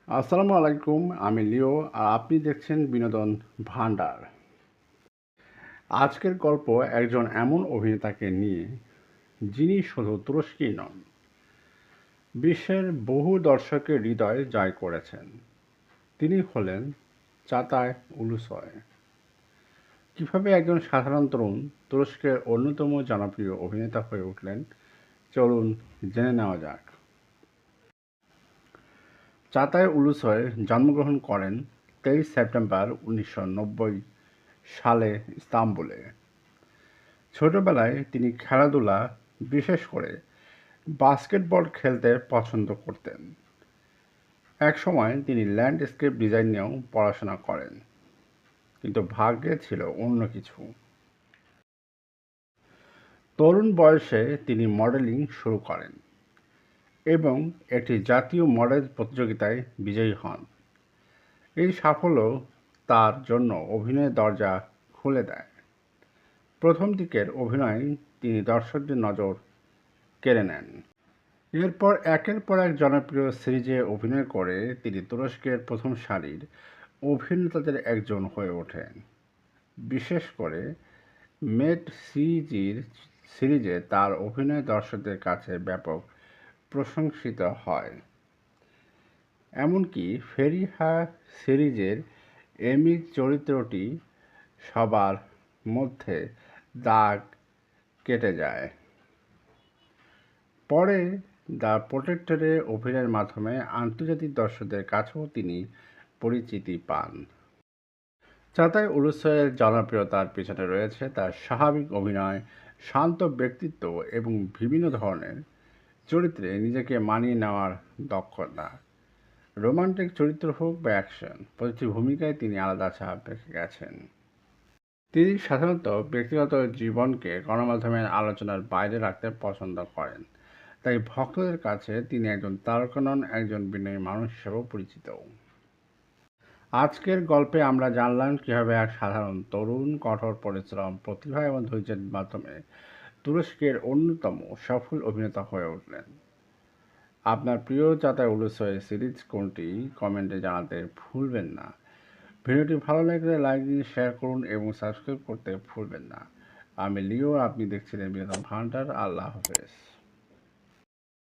আসসালামু আলাইকুম, আমি লিও আর আপনি দেখছেন বিনোদন ভান্ডার। আজকের গল্প একজন এমন অভিনেতাকে নিয়ে যিনি শুধু তুরস্কই নন, বিশ্বের বহু দর্শকের হৃদয় জয় করেছেন। তিনি হলেন চাতায় উলুসয়। কীভাবে একজন সাধারণ তরুণ তুরস্কের অন্যতম জনপ্রিয় অভিনেতা হয়ে উঠলেন, চলুন জেনে নেওয়া যাক। চাতায় উলুসয় জন্মগ্রহণ করেন 23 সেপ্টেম্বর 1990 সালে ইস্তাম্বুলে। ছোটবেলায় তিনি খেলাধুলা, বিশেষ করে বাস্কেটবল খেলতে পছন্দ করতেন। একসময় তিনি ল্যান্ডস্কেপ ডিজাইন নিয়েও পড়াশোনা করেন, কিন্তু ভাগ্যে ছিল অন্য কিছু। তরুণ বয়সে তিনি মডেলিং শুরু করেন এবং একটি জাতীয় মডেল প্রতিযোগিতায় বিজয়ী হন। এই সাফল্য তার জন্য অভিনয়ের দরজা খুলে দেয়। প্রথম দিকের অভিনয়ে তিনি দর্শকদের নজর কেড়ে নেন। এরপর একের পর এক জনপ্রিয় সিরিজে অভিনয় করে তিনি তুরস্কের প্রথম সারির অভিনেতাদের একজন হয়ে ওঠেন। বিশেষ করে মেট সিরিজে তার অভিনয় দর্শকদের কাছে ব্যাপক প্রশংসিত হয়। এমনকি ফেরিহা সিরিজের এমি চরিত্রটি সবার মধ্যে দাগ কেটে যায়। পরে দ্য প্রোটেক্টরে অভিনয়ের মাধ্যমে আন্তর্জাতিক দর্শকদের কাছেও তিনি পরিচিতি পান। চাতায় উলুসয়ের জনপ্রিয়তার পেছনে রয়েছে তার স্বাভাবিক অভিনয়, শান্ত ব্যক্তিত্ব এবং বিভিন্ন ধরনের চরিত্রে নিজেকে মানিয়ে নেওয়ার দক্ষতা। রোমান্টিক চরিত্র হোক বা অ্যাকশন, প্রতিটি ভূমিকায় তিনি আলাদা ছাপ রেখে গেছেন। তিনি সাধারণত ব্যক্তিগত জীবনকে গণমাধ্যমের আলোচনার বাইরে রাখতে পছন্দ করেন, তাই ভক্তদের কাছে তিনি একজন তারকা নন, একজন বিনয়ী মানুষ হিসেবেও পরিচিত। আজকের গল্পে আমরা জানলাম কীভাবে এক সাধারণ তরুণ কঠোর পরিশ্রম, প্রতিভা এবং ধৈর্যের মাধ্যমে তুরস্কের অন্যতম সফল অভিনেতা হয়ে উঠলেন। আপনার প্রিয় চাতায় উলুসয় সিরিজ কোনটি, কমেন্টে জানাতে ভুলবেন না। ভিডিওটি ভালো লাগলে লাইক দিন, শেয়ার করুন এবং সাবস্ক্রাইব করতে ভুলবেন না। আমি লিও, আপনি দেখছিলেন বিনোদন ভান্ডার। আল্লাহ হাফেজ।